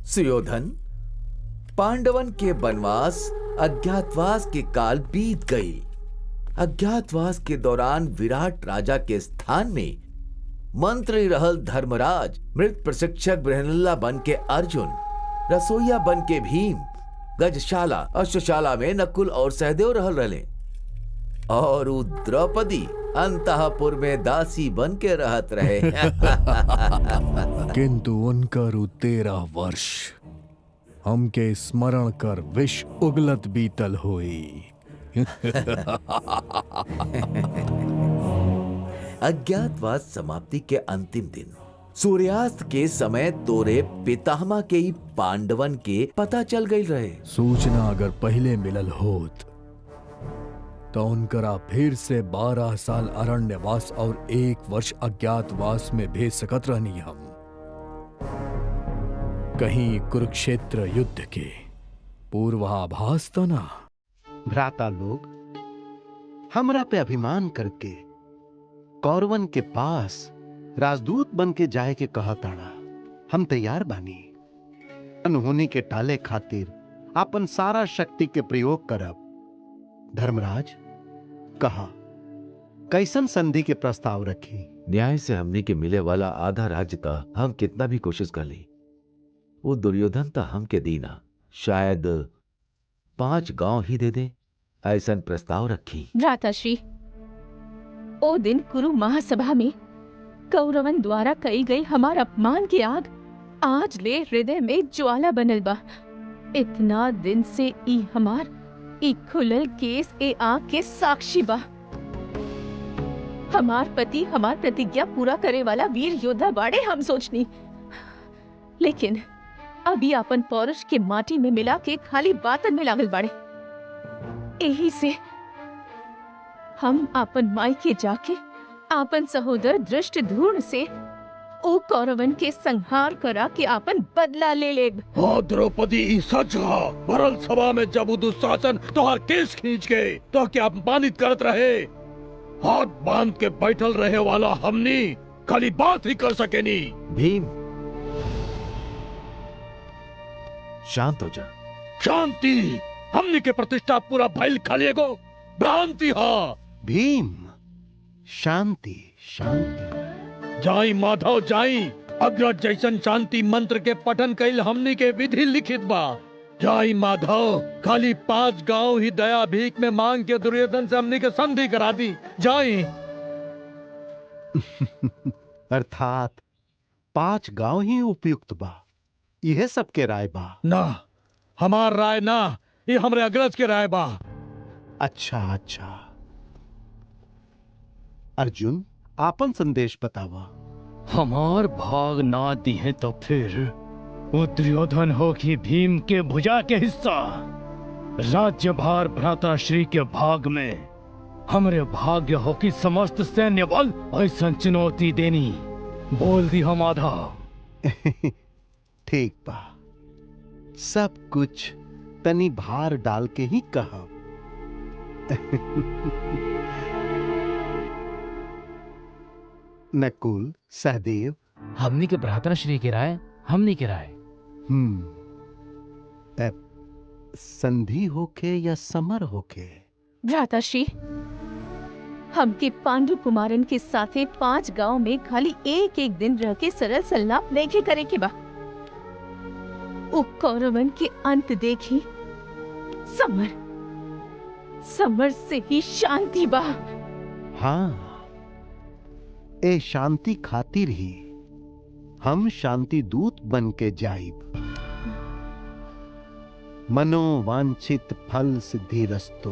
सुयोधन, पांडवन के वनवास अज्ञातवास के काल बीत गई। अज्ञातवास के दौरान विराट राजा के स्थान में मंत्री रहल धर्मराज, मृत प्रशिक्षक बृहनल्ला बन के अर्जुन, रसोईया बन के भीम, गजशाला अश्वशाला में नकुल और सहदेव रहल रहे, और उ द्रौपदी अंतःपुर में दासी बन के रहत रहे। किंतु उनकर 13 वर्ष हमके स्मरण कर विष उगलत बीतल हुई। अज्ञातवास समाप्ति के अंतिम दिन सूर्यास्त के समय तोरे पितामह के ही पांडवन के पता चल गई रहे। सूचना अगर पहले मिलल होत तो उनकरा फिर से 12 साल अरण्यवास और 1 वर्ष अज्ञातवास में भेज सकत रहनी हम। कहीं कुरुक्षेत्र युद्ध के पूर्वाभास तो ना। भ्राता लोग, हमरा पे अभिमान करके कौरवन के पास राजदूत बन के जाए के कहताड़ा। हम तैयार बानी। अनहोनी के टाले खातिर अपन सारा शक्ति के प्रयोग करब। धर्मराज, कहा कैसन संधि के प्रस्ताव रखी? न्याय से हमने के मिले वाला आधा राज्य ता हम कितना भी कोशिश कर ली, वो दुर्योधन ता हम के दीना। शायद 5 गांव ही दे दे, ऐसन प्रस्ताव रखी। भ्राताश्री, ओ दिन कुरु महासभा में कौरवन द्वारा कई गई हमार अपमान की आग आज ले हृदय में ज्वाला बनल बा। इतना दिन से ई हमार ई खुलल केस ए आग के साक्षी बा। हमार पति हमार प्रतिज्ञा पूरा करे वाला वीर योद्धा बाड़े हम सोचनी, लेकिन अभी अपन पौरुष के माटी में मिला के खाली बातन में लागल बाड़े। यही से हम अपन माई के जाके आपन सहोदर धृष्टद्युम्न से ओ कौरवन के संहार करा के आपन बदला ले लेब। हाँ द्रौपदी, ई सच हा। भरल सभा में जब दुशासन तोहर केस खींच के तो क्या अपमानित करत रहे, हाथ बांध के बैठल रहे वाला हमनी खाली बात ही कर सकेनी। भीम, शांत हो जा। शांति? हमनी के प्रतिष्ठा पूरा भइल खाली एगो भ्रांति हा। भीम, शांति शांति। जाई माधव जाई, अग्रज जैसन शांति मंत्र के पठन कैल हमनी के विधि लिखित बा। जाई माधव, खाली 5 गांव ही दया भीख में मांग के दुर्योधन से हमनी के संधि करा दी। जाई। अर्थात 5 गांव ही उपयुक्त बा, यह सबके राय बा? ना, हमार राय ना, ये हमरे अग्रज के राय बा। अच्छा अच्छा। अर्जुन, आपन संदेश बतावा। हमार भाग ना दी है तो फिर वो दुर्योधन हो कि भीम के भुजा के हिस्सा। राज्य भार भ्राताश्री के भाग में हमरे भाग्य हो कि समस्त सैन्य बल ऐसा चुनौती देनी। बोल दी हम आधा। ठीक बा, सब कुछ तनी भार डाल के ही कहा। नकुल, सहदेव, हमनी के भ्राताश्री की राय, हमनी की राय। संधि होके या समर होके? भ्राताश्री, हमके पांडु कुमारन के साथे 5 गांव में खाली एक दिन रह के सरल सल्लाप नहीं करे के बा। कौरवन के अंत देखी, समर समर से ही शांति बा। हाँ, ए शांति खातिर ही हम शांति दूत बन के जाइब। मनोवांछित फल सिद्धिरस्तु।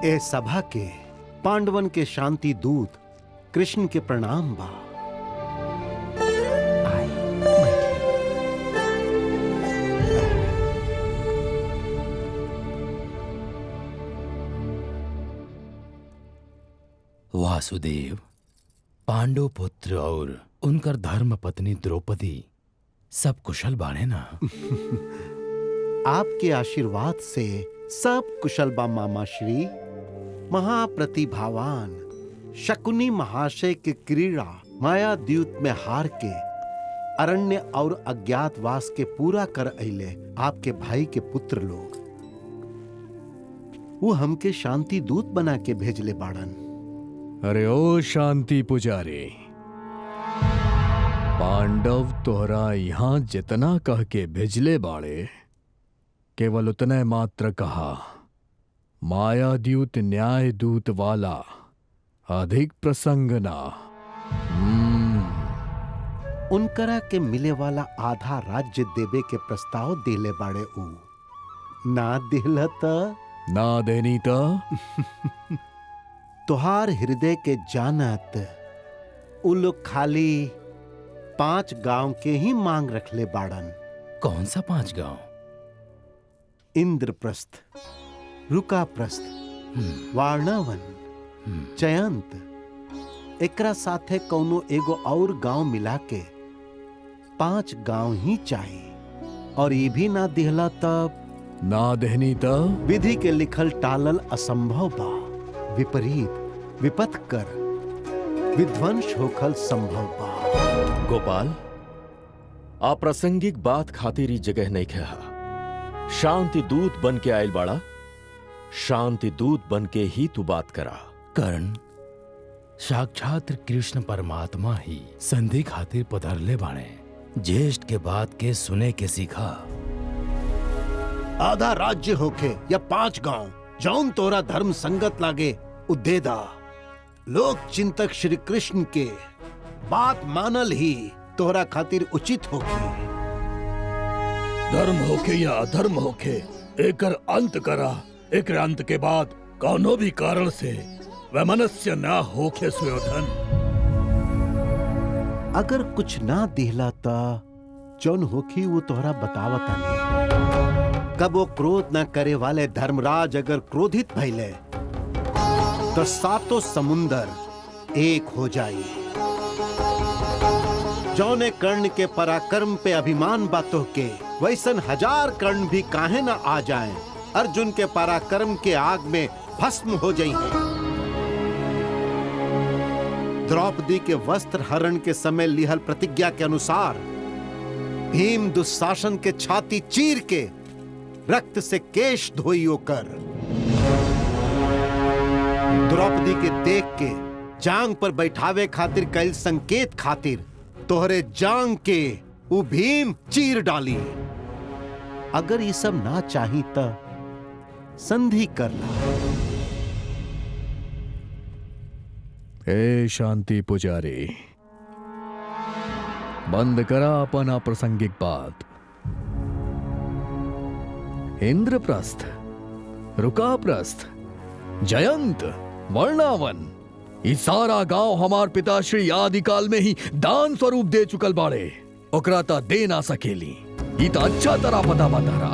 ए सभा के पांडवन के शांति दूत कृष्ण के प्रणाम बा। वासुदेव, पांडु पुत्र और उनकर धर्म पत्नी द्रौपदी सब कुशल बाणे ना? आपके आशीर्वाद से सब कुशल बा मामा श्री। महाप्रतिभावान शकुनी महाशय के क्रीड़ा माया द्यूत में हार के अरण्य और अज्ञातवास के पूरा कर अइले आपके भाई के पुत्र लोग। वो हमके शांति दूत बना के भेजले बाड़न। अरे ओ शांति पुजारी, पांडव तोहरा यहां जितना कह के भेजले बाड़े केवल उतने मात्र कहा। मायाद्यूत न्याय दूत वाला अधिक प्रसंग ना। उनकरा के मिले वाला आधा राज्य देवे के प्रस्ताव देले बाड़े ऊ। ना दिहला त ना देनी तो तोहार हृदय के जानत उ लोग खाली 5 गांव के ही मांग रखले बाड़न। कौन सा 5 गांव? इंद्रप्रस्थ, रुकाप्रस्थ, वार्णावन, चयंत, एकरा साथे कौनो एगो और गांव मिला के 5 गांव ही चाहिए। और ये भी ना दिहला तब ना देनी तो विधि के लिखल टालल असंभव बा। विपरीत विपत कर विध्वंस होखल संभव बा। गोपाल, अप्रासंगिक बात खातिर ई जगह नहीं कहा। शांति दूत बन के आयल बाड़ा, शांति दूत बन के ही तू बात करा। कर्ण, साक्षात कृष्ण परमात्मा ही संधि खातिर पधरले बाणे। ज्येष्ठ के बात के सुने के सीखा। आधा राज्य होखे या 5 गांव, जौन तोरा धर्म संगत लागे उद्देदा। लोक चिंतक श्री कृष्ण के बात मानल ही तोहरा खातिर उचित होगी। धर्म होके या अधर्म होके, एकर अंत करा। एक अंत के बाद कौनो भी कारण से वैमनस्य ना होके सुयोधन। अगर कुछ ना दिहला ता जौन होखी वो तोहरा बतावता नहीं। कब वो क्रोध ना करे वाले धर्मराज अगर क्रोधित भइले तो 7 समुंदर एक हो जाई। जौने कर्ण के पराक्रम पे अभिमान बातों के, वैसन 1000 कर्ण भी काहे ना आ जाएं, अर्जुन के पराक्रम के आग में भस्म हो जाएंगे। द्रौपदी के वस्त्र हरण के समय लिहल प्रतिज्ञा के अनुसार भीम दुशासन के छाती चीर के रक्त से केश धोइयो कर। द्रौपदी के देख के जांग पर बैठावे खातिर कैल संकेत खातिर तोहरे जांग के वो भीम चीर डाली। अगर ये सब ना चाही त संधि कर ला। हे शांति पुजारी, बंद करा अपन अप्रासंगिक बात। इंद्रप्रस्थ, रुकाप्रस्थ, जयंत, वर्णावन, ये सारा गांव हमार पिताश्री आदिकाल में ही दान स्वरूप दे चुकल बाड़े। ओकरा ता दे ना सकेली, ये ता अच्छा तरह पता बता।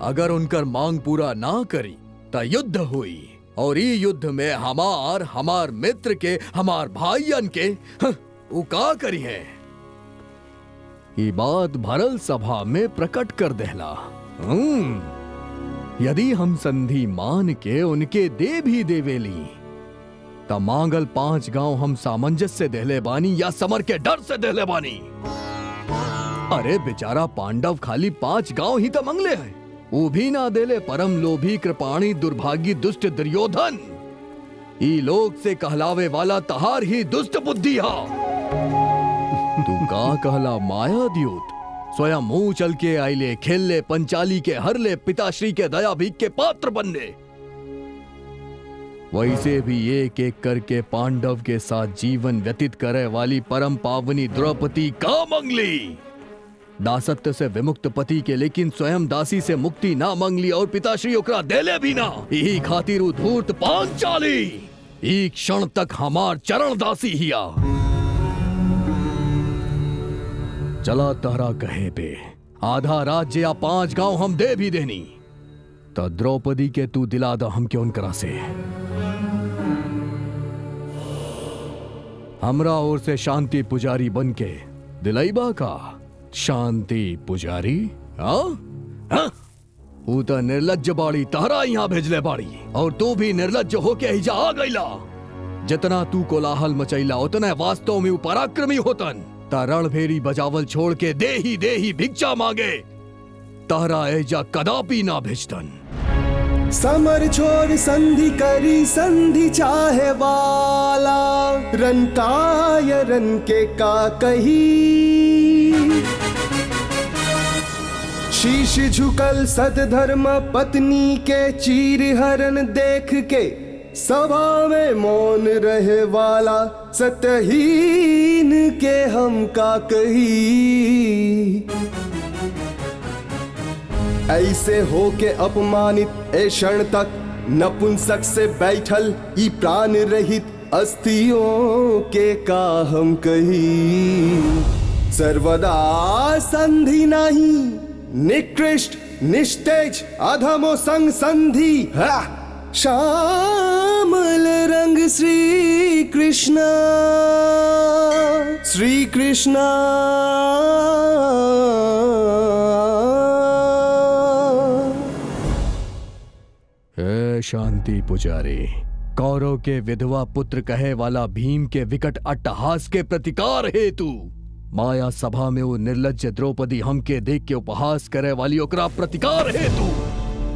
अगर उनकर मांग पूरा ना करी ता युद्ध हुई, और ई युद्ध में हमार मित्र के, हमार भाइयन के वो का करी है। ये बात भरल सभा में प्रकट कर देला। यदि हम संधि मान के उनके दे भी देवेली ता मांगल 5 गांव हम सामंजस्य देले बानी या समर के डर से देले बानी। अरे बेचारा पांडव खाली 5 गांव ही तो मंगले हैं, वो भी ना देले परम लोभी कृपाणी दुर्भागी दुष्ट दुर्योधन। ई लोग से कहलावे वाला तहार ही दुष्ट बुद्धि हा। तू का कहला मायाद्यूत, स्वयं मुंह चल के आइले, खेलले, पंचाली के हरले, पिताश्री के दया भीख के पात्र बनने। वैसे भी एक एक करके पांडव के साथ जीवन व्यतीत करे वाली परम पावनी द्रौपदी का मंगली। दासत्व से विमुक्त पति के लेकिन स्वयं दासी से मुक्ति ना मंगली और पिताश्री ओकरा देले भी ना। यही खातिर धूर्त पांचाली एक क्षण तक हमार चरण दासी हिया। चला तहरा कहे पे आधा राज्य या 5 गांव हम दे भी देनी, तो द्रौपदी के तू दिला दा हम क्यों करा से। हमरा ओर से शांति पुजारी बन के दिलाईबा का। शांति पुजारी ऊ तो निर्लज्ज बाड़ी, तहरा यहाँ भेजले बाड़ी, और तू भी निर्लज्ज होके हिजा आ गईला। जितना तू कोलाहल मचैला उतना वास्तव में पराक्रमी होतन। रण भेरी बजावल छोड़ के दे ही भिक्षा मांगे, तहरा एजा कदापि ना भेजतन। समर छोड़ संधि करी संधि चाहे वाला, रन काय रन के का कही। शीश झुकल सतधर्म पत्नी के चीर हरण देख के, सभा में मौन रहे वाला सत्यहीन के हम का कही। ऐसे होके अपमानित ए क्षण तक नपुंसक से बैठल ई प्राण रहित अस्थियों के का हम कही। सर्वदा संधि नहीं, निकृष्ट निस्तेज अधमो संग संधि। श्यामल रंग श्री कृष्ण श्री कृष्ण। हे शांति पुजारी, कौरव के विधवा पुत्र कहे वाला भीम के विकट अट्टहास के प्रतिकार हेतु माया सभा में वो निर्लज्ज द्रौपदी हमके देख के उपहास करे वाली ओकरा प्रतिकार हेतु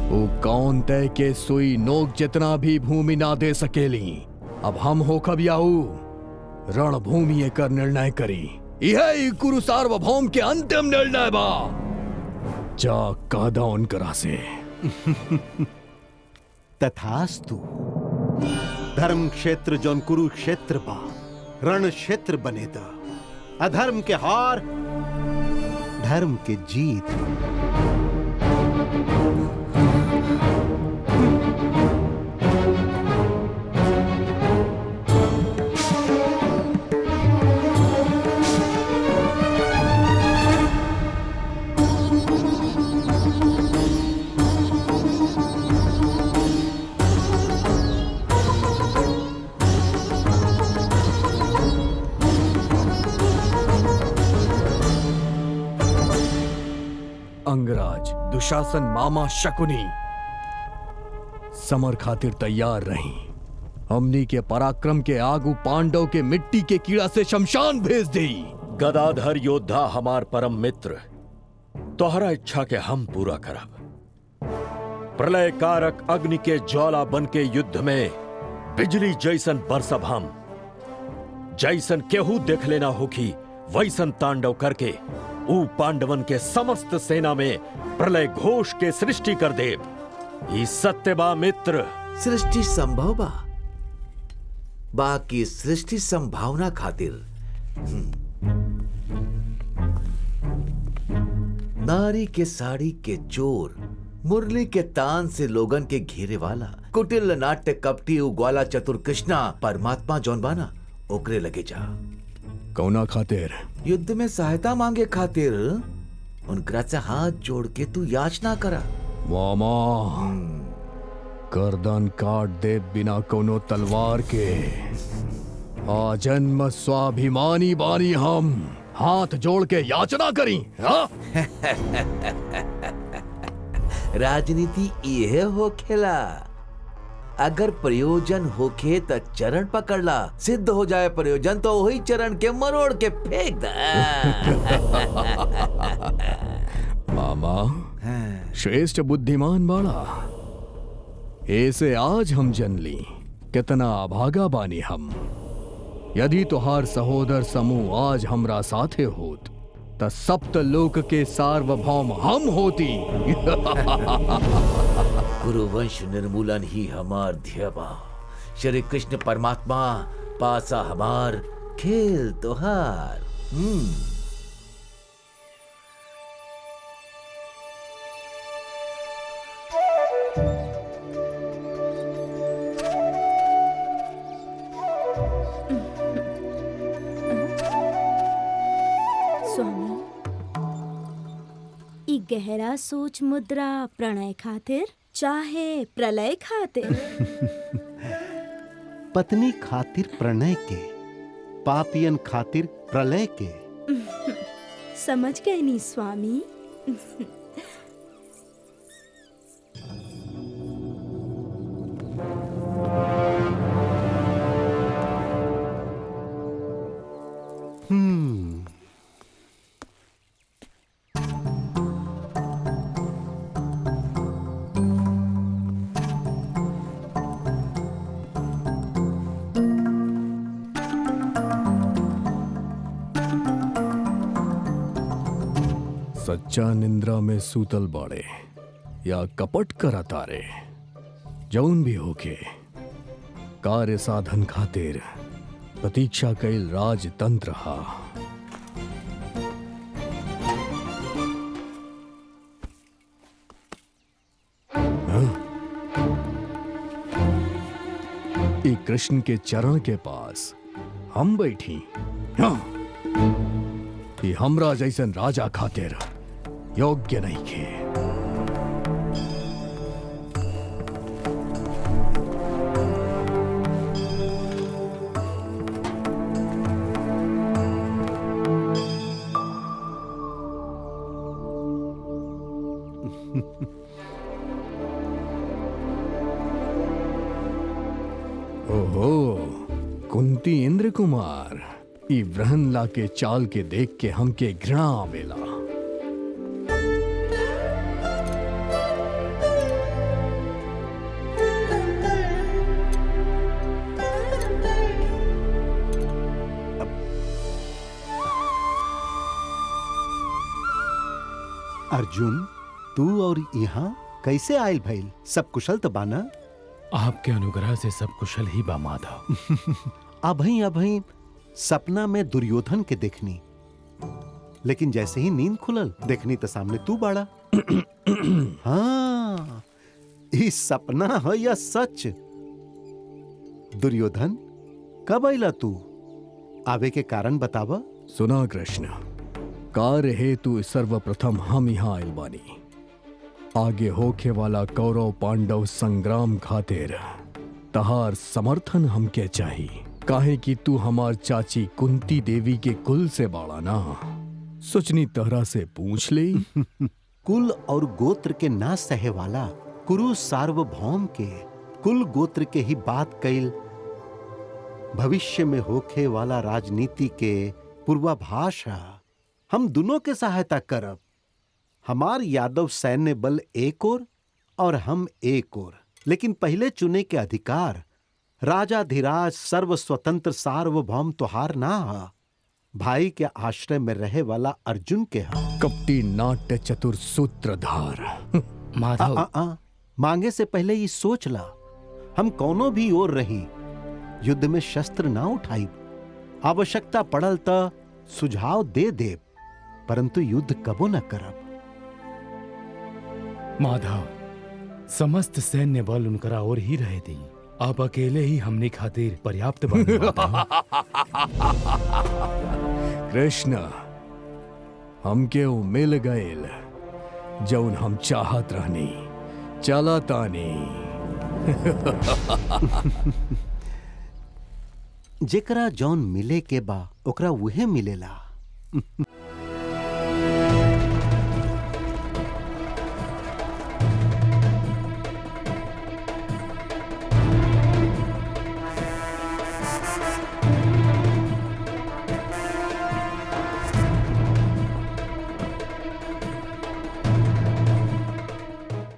वो कौन तय के सुई नोक जितना भी भूमि ना दे सकेली। अब हम हो खबियाऊ रणभूमि एकर निर्णय करी। यह कुरु सार्वभौम के अंतिम निर्णय बा। जा कादा उनकरा से। तथास्तु। धर्म क्षेत्र जौन कुरुक्षेत्र बा रण क्षेत्र बने दा। अधर्म के हार धर्म के जीत। अंगराज दुशासन मामा शकुनी समर खातिर तैयार रही। हमनी के पराक्रम के आगू पांडव के मिट्टी के कीड़ा से शमशान भेज दी। गदाधर योद्धा हमार परम मित्र, तोहरा इच्छा के हम पूरा करब। प्रलय कारक अग्नि के ज्वाला बन के युद्ध में बिजली जैसन बरसब हम। जैसन केहू देख लेना होखी वैसन तांडव करके ऊ पांडवन के समस्त सेना में प्रलय घोष के सृष्टि कर देव। ई सत्य बा मित्र। सृष्टि संभव बा, बाकी सृष्टि संभावना खातिर नारी के साड़ी के चोर, मुरली के तान से लोगन के घेरे वाला, कुटिल नाट्य कपटी उग्वाला चतुर कृष्णा परमात्मा जौन बाना ओकरे लगे जा। कौना खातिर? युद्ध में सहायता मांगे खातिर। उनकरा से हाथ जोड़ के तू याचना करा। मामा गर्दन काट दे बिना कोनो तलवार के। आजन्म स्वाभिमानी बानी हम, हाथ जोड़ के याचना करी। राजनीति यह हो खेला। अगर प्रयोजन होखे तो चरण पकड़ला, सिद्ध हो जाए प्रयोजन तो वही चरण के मरोड़ के फेंक दा। मामा श्रेष्ठ बुद्धिमान बाड़ा। ऐसे आज हम जन ली कितना अभागा बानी हम। यदि तुहार सहोदर समूह आज हमरा साथे होत त सप्त लोक के सार्वभौम हम होती। गुरुवंश निर्मूलन ही हमार ध्येय बा। श्री कृष्ण परमात्मा पासा हमार, खेल तोहार। गहरा सोच मुद्रा प्रणय खातिर चाहे प्रलय खातिर। पत्नी खातिर प्रणय के, पापियन खातिर प्रलय के। समझ गए नी स्वामी। सच्चा निंद्रा में सूतल बाड़े या कपट करा तारे, जौन भी होके कार्य साधन खातिर प्रतीक्षा कईल राजतंत्र हा। ई कृष्ण के चरण के पास हम बैठी, ई हमरा जैसन राजा खातिर योग्य नहीं के। ओहो, कुंती इंद्र कुमार, ई व्रहनला के चाल के देख के हमके घृणा आवेला। अर्जुन, तू और यहाँ कैसे आयल भइल? सब कुशल तो बाना? आपके अनुग्रह से सब कुशल ही बा माधव। अभई सपना में दुर्योधन के देखनी, लेकिन जैसे ही नींद खुलल देखनी तो सामने तू बाड़ा। हाँ, ई सपना है या सच? दुर्योधन, कब आइला तू? आवे के कारण बतावा। सुना कृष्ण, कार्य हेतु सर्वप्रथम हम यहाँ आइल बानी। आगे होखे वाला कौरव पांडव संग्राम खातिर तहार समर्थन हमके चाहिए, काहे कि तू हमार चाची कुंती देवी के कुल से बाड़ा ना। सोचनी तहरा से पूछ ले। कुल और गोत्र के ना सहे वाला कुरु सार्वभौम के कुल गोत्र के ही बात कइल भविष्य में होखे वाला राजनीति के पूर्वाभास है। हम दोनों के सहायता करब। हमार यादव सैन्य बल एक और हम एक और, लेकिन पहले चुने के अधिकार राजाधिराज सर्व स्वतंत्र सार्वभौम तुहार ना हा, भाई के आश्रय में रहे वाला अर्जुन के हा। कपटी नाट्य चतुर सूत्रधार। माधव, मांगे से पहले ये सोच ला, हम कौनो भी ओर रही युद्ध में शस्त्र ना उठाई। आवश्यकता पड़ल त सुझाव दे देव, परंतु युद्ध कबो न करब। माधव, समस्त सैन्य बल उनकरा और ही रहे थी। आप अकेले ही हमने खातिर पर्याप्त बन। कृष्ण, हमके उ मिल गईल जौन हम चाहत रहनी। चला तानी। जेकरा जौन मिले के बा ओकरा उहे मिलेला।